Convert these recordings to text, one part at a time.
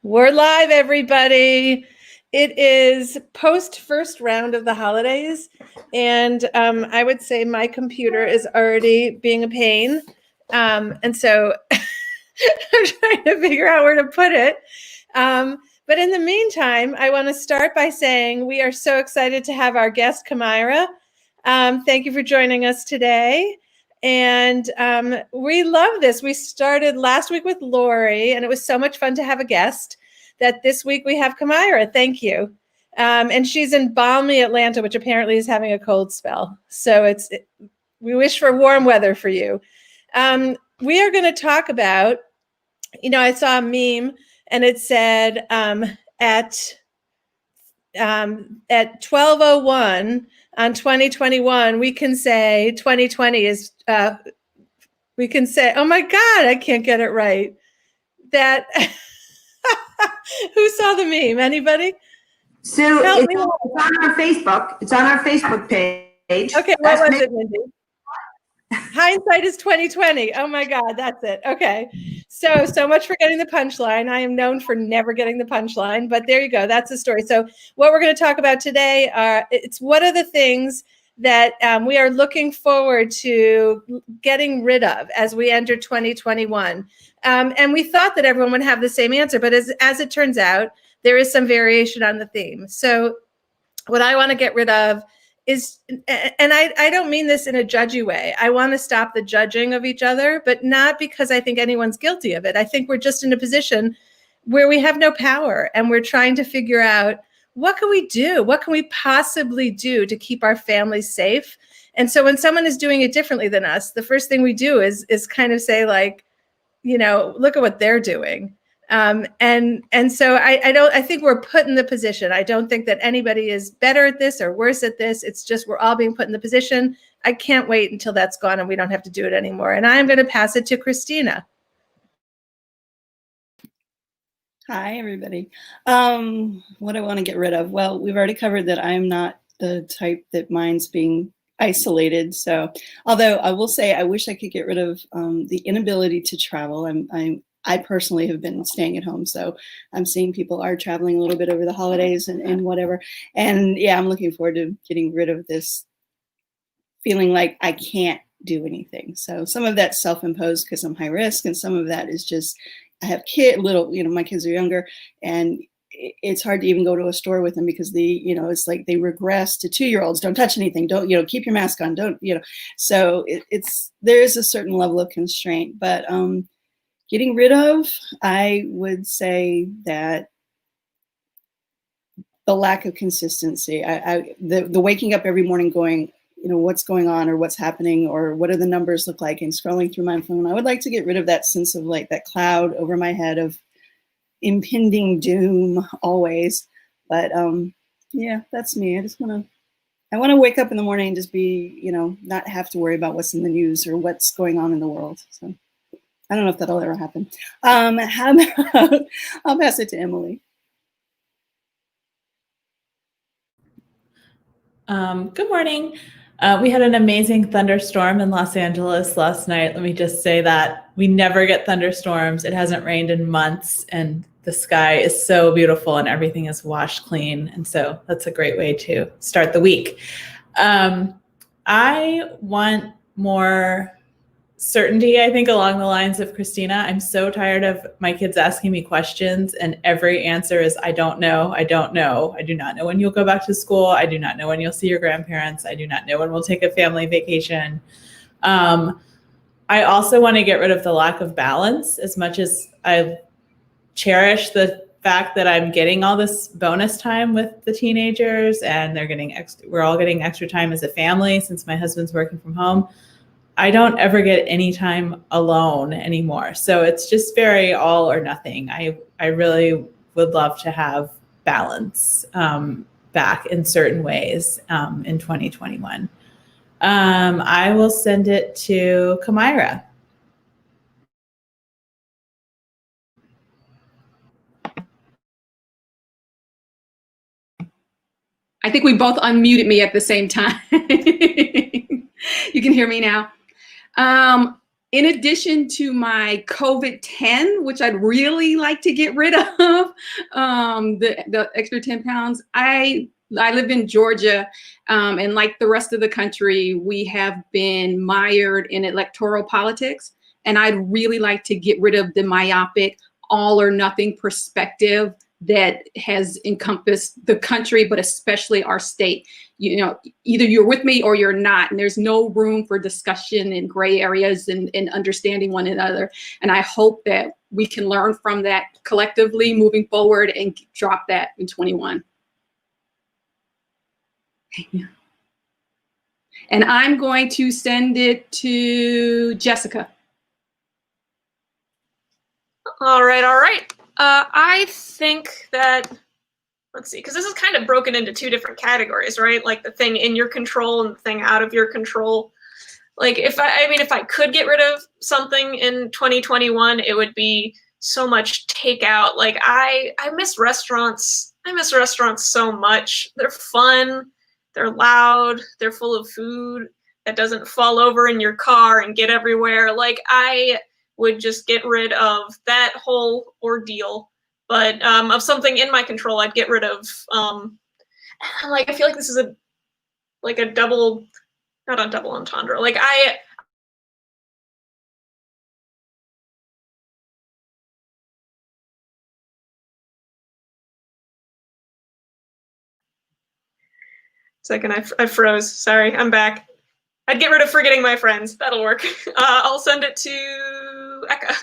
We're live, everybody. It is post first round of the holidays, and I would say my computer is already being a pain. And so I'm trying to figure out where to put it. But in the meantime, I want to start by saying we are so excited to have our guest, Kamira. Thank you for joining us today. And we love this. We started last week with Lori, and it was so much fun to have a guest that this week we have Kamira. Thank you. And she's in balmy Atlanta, which apparently is having a cold spell. So we wish for warm weather for you. We are going to talk about, I saw a meme and it said at 12:01 on 2021, we can say 2020 is, we can say, oh my God, I can't get it right. That, who saw the meme? Anybody? Sue, it's on our Facebook. It's on our Facebook page. Okay, what was it, Mindy? Hindsight is 2020. Oh my God, that's it. Okay. So much for getting the punchline. I am known for never getting the punchline, but there you go. That's the story. So what we're going to talk about today it's what are the things that we are looking forward to getting rid of as we enter 2021. And we thought that everyone would have the same answer, but as it turns out, there is some variation on the theme. So what I want to get rid of is, and I don't mean this in a judgy way. I want to stop the judging of each other, but not because I think anyone's guilty of it. I think we're just in a position where we have no power and we're trying to figure out what can we do? What can we possibly do to keep our families safe? And so when someone is doing it differently than us, the first thing we do is kind of say like, look at what they're doing. And so I think we're put in the position. I don't think that anybody is better at this or worse at this. It's just we're all being put in the position. I can't wait until that's gone and we don't have to do it anymore. And I'm going to pass it to Christina. Hi, everybody. What I want to get rid of? Well, we've already covered that I'm not the type that minds being isolated. So, although I will say I wish I could get rid of the inability to travel. I personally have been staying at home, so I'm seeing people are traveling a little bit over the holidays and whatever. And yeah, I'm looking forward to getting rid of this feeling like I can't do anything. So some of that's self-imposed because I'm high risk, and some of that is just I have my kids are younger, and it's hard to even go to a store with them because it's like they regress to 2-year-olds. Don't touch anything. Don't, keep your mask on. Don't, So there is a certain level of constraint, but getting rid of, I would say that the lack of consistency. The waking up every morning going, what's going on or what's happening or what do the numbers look like, and scrolling through my phone. I would like to get rid of that sense of like that cloud over my head of impending doom always. But yeah, that's me. I want to wake up in the morning and just be, not have to worry about what's in the news or what's going on in the world. So I don't know if that'll ever happen. How about, I'll pass it to Emily. Good morning. We had an amazing thunderstorm in Los Angeles last night. Let me just say that we never get thunderstorms. It hasn't rained in months, and the sky is so beautiful and everything is washed clean. And so that's a great way to start the week. I want more certainty, I think, along the lines of Christina. I'm so tired of my kids asking me questions and every answer is, I don't know. I don't know. I do not know when you'll go back to school. I do not know when you'll see your grandparents. I do not know when we'll take a family vacation. I also want to get rid of the lack of balance. As much as I cherish the fact that I'm getting all this bonus time with the teenagers and we're all getting extra time as a family since my husband's working from home, I don't ever get any time alone anymore. So it's just very all or nothing. I really would love to have balance back in certain ways in 2021. I will send it to Kamira. I think we both unmuted me at the same time. You can hear me now. in addition to my COVID-10, which I'd really like to get rid of, the extra 10 pounds, I live in Georgia, and like the rest of the country, we have been mired in electoral politics. And I'd really like to get rid of the myopic, all or nothing perspective that has encompassed the country, but especially our state. You know, either you're with me or you're not, and there's no room for discussion in gray areas and understanding one another. And I hope that we can learn from that collectively moving forward and drop that in 21. And I'm going to send it to Jessica. All right, all right. I think that, let's see, because this is kind of broken into two different categories, right? Like the thing in your control and the thing out of your control. Like if I could get rid of something in 2021, it would be so much takeout. Like I miss restaurants. I miss restaurants so much. They're fun. They're loud. They're full of food that doesn't fall over in your car and get everywhere. Like I would just get rid of that whole ordeal. But of something in my control, I'd get rid of, like, I feel like this is a double, not a double entendre. Like second, I froze. Sorry, I'm back. I'd get rid of forgetting my friends. That'll work. I'll send it to Eka.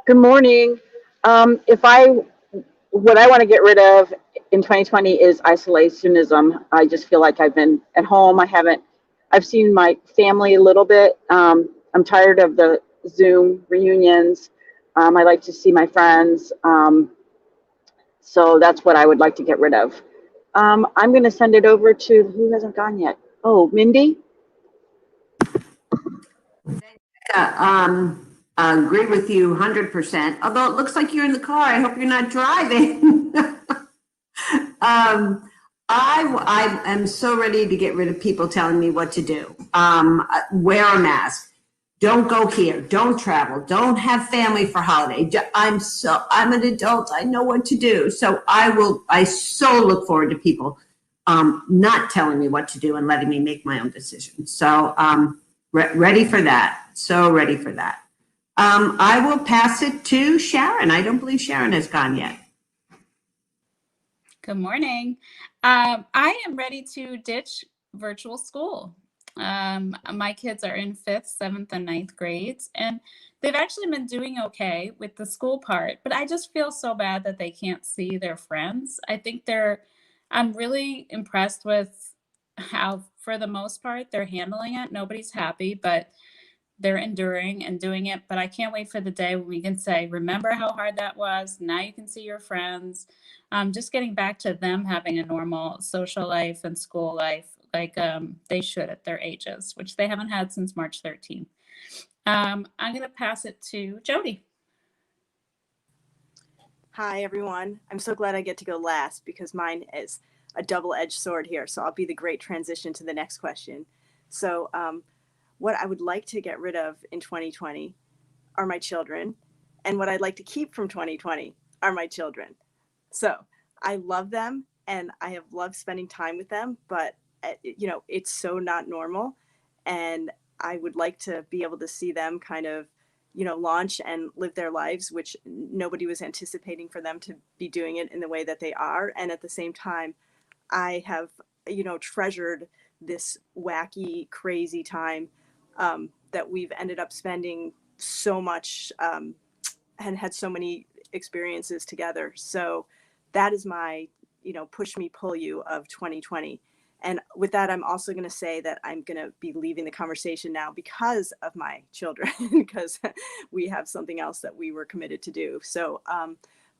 Good morning. What I want to get rid of in 2020 is isolationism. I just feel like I've been at home. I've seen my family a little bit. I'm tired of the Zoom reunions. I like to see my friends. So that's what I would like to get rid of. I'm going to send it over to, who hasn't gone yet? Oh, Mindy? Agree with you 100%. Although it looks like you're in the car. I hope you're not driving. I am so ready to get rid of people telling me what to do. Wear a mask. Don't go here. Don't travel. Don't have family for holiday. I'm an adult. I know what to do. So I so look forward to people not telling me what to do and letting me make my own decisions. So ready for that. So ready for that. I will pass it to Sharon. I don't believe Sharon has gone yet. Good morning. I am ready to ditch virtual school. My kids are in 5th, 7th, and 9th grades, and they've actually been doing okay with the school part, but I just feel so bad that they can't see their friends. I'm really impressed with how, for the most part, they're handling it. Nobody's happy, but they're enduring and doing it. But I can't wait for the day when we can say, remember how hard that was? Now you can see your friends. Just getting back to them having a normal social life and school life like they should at their ages, which they haven't had since March 13th. I'm going to pass it to Jody. Hi, everyone. I'm so glad I get to go last because mine is a double-edged sword here. So I'll be the great transition to the next question. So what I would like to get rid of in 2020 are my children. And what I'd like to keep from 2020 are my children. So I love them and I have loved spending time with them, but it's so not normal. And I would like to be able to see them kind of, launch and live their lives, which nobody was anticipating for them to be doing it in the way that they are. And at the same time, I have, treasured this wacky, crazy time that we've ended up spending so much and had so many experiences together. So that is my, push me, pull you of 2020. And with that, I'm also going to say that I'm going to be leaving the conversation now because of my children, because we have something else that we were committed to do. So,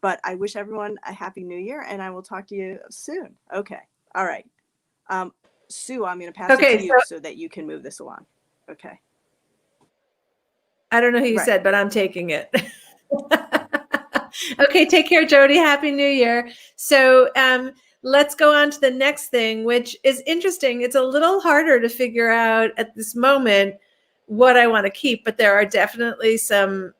but I wish everyone a happy new year and I will talk to you soon. Okay. All right. Sue, I'm going to pass it to you so that you can move this along. Okay. I don't know who you said, but I'm taking it. Okay. Take care, Jody. Happy New Year. So, let's go on to the next thing, which is interesting. It's a little harder to figure out at this moment what I want to keep, but there are definitely some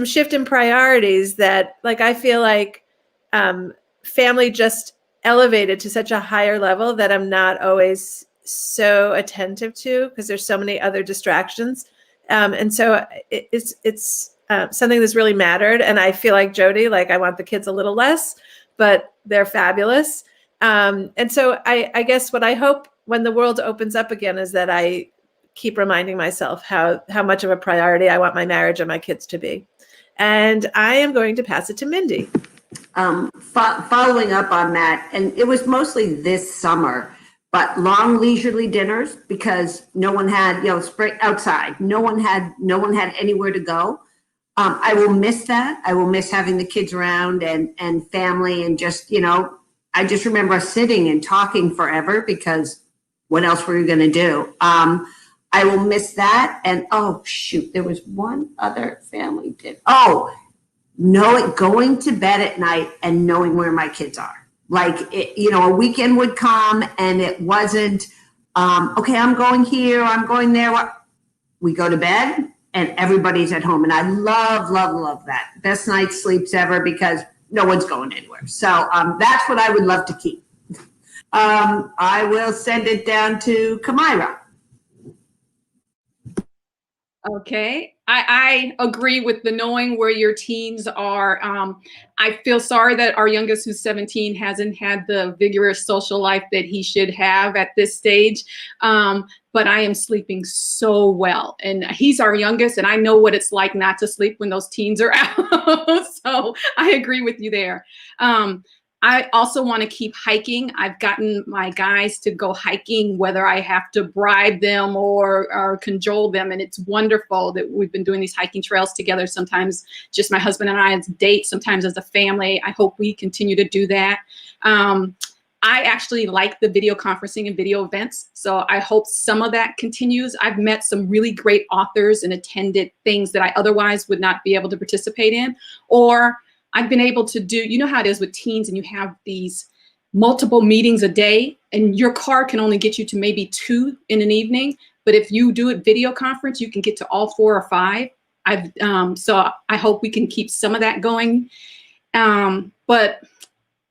shift in priorities that, like, I feel like family just elevated to such a higher level that I'm not always so attentive to because there's so many other distractions. And so it's something that's really mattered. And I feel like Jody, like, I want the kids a little less, but they're fabulous. And so I guess what I hope when the world opens up again is that I keep reminding myself how much of a priority I want my marriage and my kids to be. And I am going to pass it to Mindy. Following up on that, and it was mostly this summer, but long leisurely dinners because no one had, spring outside. No one had anywhere to go. I will miss that. I will miss having the kids around and family and just, I just remember us sitting and talking forever because what else were you going to do? I will miss that. And oh shoot, there was one other family did. Going to bed at night and knowing where my kids are. Like, a weekend would come and it wasn't, okay, I'm going here, I'm going there. We go to bed and everybody's at home. And I love, love, love that. Best night's sleeps ever because no one's going anywhere. So that's what I would love to keep. I will send it down to Kamira. Okay, I agree with the knowing where your teens are. I feel sorry that our youngest, who's 17, hasn't had the vigorous social life that he should have at this stage. But I am sleeping so well. And he's our youngest, and I know what it's like not to sleep when those teens are out. So I agree with you there. I also want to keep hiking. I've gotten my guys to go hiking, whether I have to bribe them or cajole them. And it's wonderful that we've been doing these hiking trails together. Sometimes just my husband and I as dates, sometimes as a family. I hope we continue to do that. I actually like the video conferencing and video events. So I hope some of that continues. I've met some really great authors and attended things that I otherwise would not be able to participate in, or I've been able to do, you know how it is with teens and you have these multiple meetings a day and your car can only get you to maybe 2 in an evening. But if you do it video conference, you can get to all 4 or 5. So I hope we can keep some of that going. But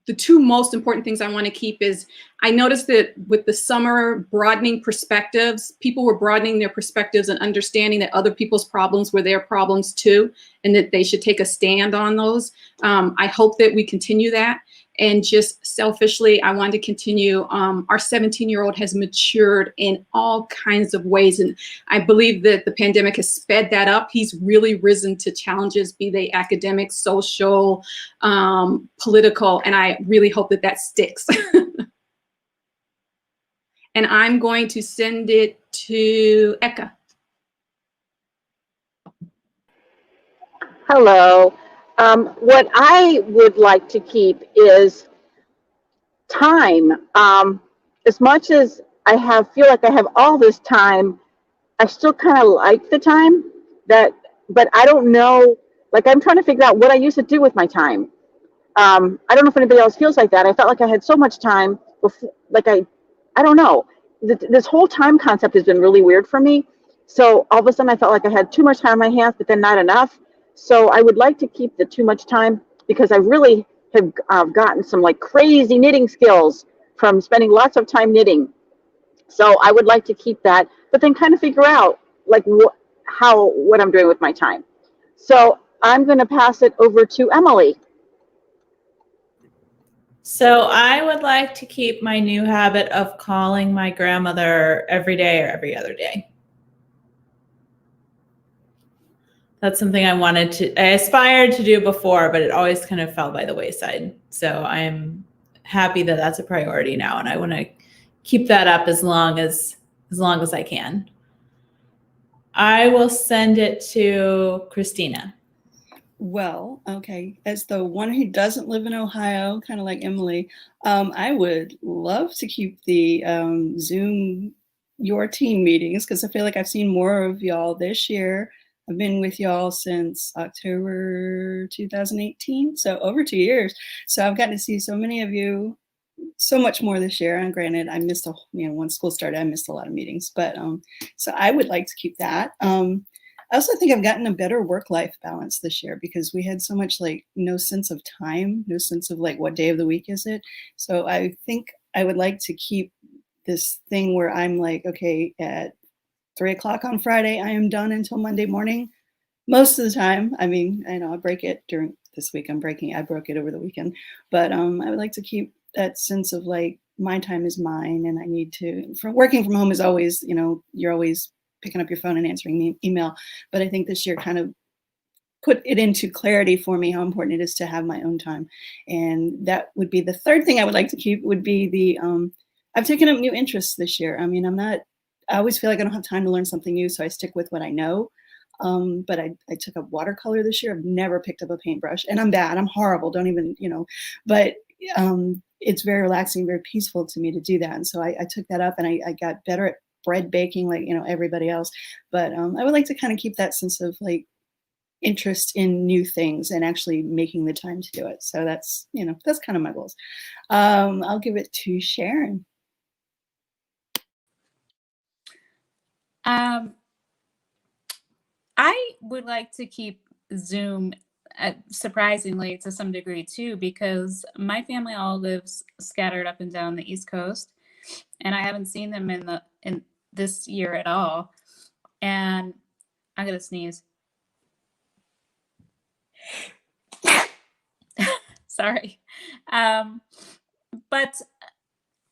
the 2 most important things I want to keep is I noticed that with the summer broadening perspectives, people were broadening their perspectives and understanding that other people's problems were their problems too, and that they should take a stand on those. I hope that we continue that. And just selfishly, I want to continue. Our 17-year-old has matured in all kinds of ways. And I believe that the pandemic has sped that up. He's really risen to challenges, be they academic, social, political. And I really hope that that sticks. And I'm going to send it to Eka. Hello. What I would like to keep is time. As much as I feel like I have all this time, I still kind of like the time but I don't know, like I'm trying to figure out what I used to do with my time. I don't know if anybody else feels like that. I felt like I had so much time before, like I don't know. This whole time concept has been really weird for me. So all of a sudden I felt like I had too much time on my hands, but then not enough. So I would like to keep the too much time because I really have gotten some like crazy knitting skills from spending lots of time knitting. So I would like to keep that, but then kind of figure out like what I'm doing with my time. So I'm going to pass it over to Emily. So I would like to keep my new habit of calling my grandmother every day or every other day. That's something I aspired to do before, but it always kind of fell by the wayside. So I'm happy that that's a priority now, and I want to keep that up as long as I can. I will send it to Christina. Well, okay, as the one who doesn't live in Ohio, kind of like Emily, I would love to keep the Zoom your team meetings because I feel like I've seen more of y'all this year. I've been with y'all since October 2018, so over 2 years. So I've gotten to see so many of you so much more this year. And granted, I missed when school started, I missed a lot of meetings, but so I would like to keep that. I also think I've gotten a better work-life balance this year because we had so much no sense of time, no sense of what day of the week is it. So I think I would like to keep this thing where I'm okay, at 3:00 on Friday, I am done until Monday morning. Most of the time. I mean, I know I break it during this week. I broke it over the weekend, but I would like to keep that sense of my time is mine, and I need to. Working from home is always, you're always picking up your phone and answering the email. But I think this year kind of put it into clarity for me how important it is to have my own time, and that would be the third thing I would like to keep. Would be the I've taken up new interests this year. I mean, I always feel like I don't have time to learn something new, so I stick with what I know. But I took up watercolor this year. I've never picked up a paintbrush, and I'm bad. I'm horrible. Don't even, but it's very relaxing, very peaceful to me to do that. And so I took that up, and I got better at bread baking, everybody else. But I would like to kind of keep that sense of interest in new things and actually making the time to do it. So that's kind of my goals. I'll give it to Sharon. I would like to keep Zoom, surprisingly to some degree too, because my family all lives scattered up and down the East Coast, and I haven't seen them in this year at all. And I'm gonna sneeze. Sorry, but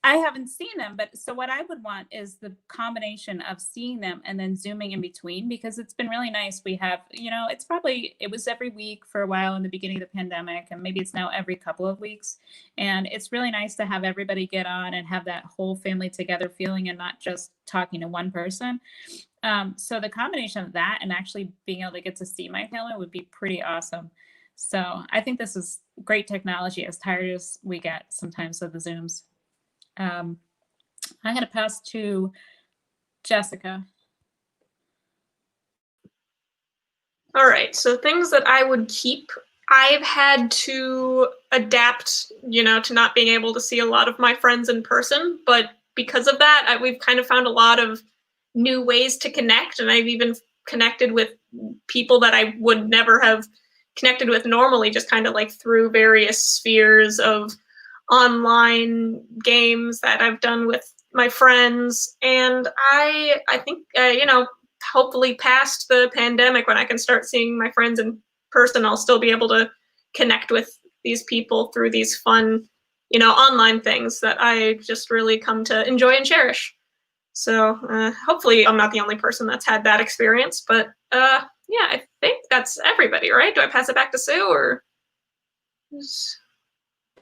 I haven't seen them, but so what I would want is the combination of seeing them and then Zooming in between, because it's been really nice. We have, it was every week for a while in the beginning of the pandemic, and maybe it's now every couple of weeks. And it's really nice to have everybody get on and have that whole family together feeling and not just talking to one person. So the combination of that and actually being able to get to see my family would be pretty awesome. So I think this is great technology, as tired as we get sometimes of the Zooms. I'm going to pass to Jessica. All right, so things that I would keep. I've had to adapt, to not being able to see a lot of my friends in person, but because of that, we've kind of found a lot of new ways to connect, and I've even connected with people that I would never have connected with normally, just kind of through various spheres of online games that I've done with my friends. And I think, hopefully past the pandemic, when I can start seeing my friends in person, I'll still be able to connect with these people through these fun, online things that I just really come to enjoy and cherish. So hopefully I'm not the only person that's had that experience, but yeah, I think that's everybody, right? Do I pass it back to Sue, or?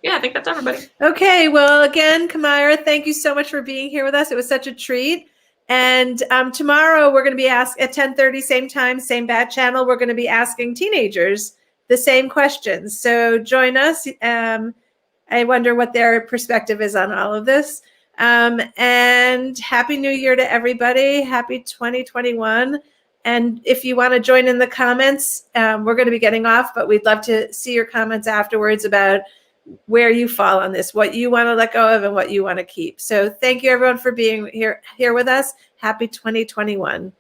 Yeah, I think that's everybody. Okay, well, again, Kamira, thank you so much for being here with us. It was such a treat. And tomorrow we're going to be asked at 10:30, same time, same bat channel. We're going to be asking teenagers the same questions. So join us. I wonder what their perspective is on all of this. And Happy New Year to everybody. Happy 2021. And if you want to join in the comments, we're going to be getting off, but we'd love to see your comments afterwards about where you fall on this, what you want to let go of and what you want to keep. So thank you everyone for being here with us. Happy 2021.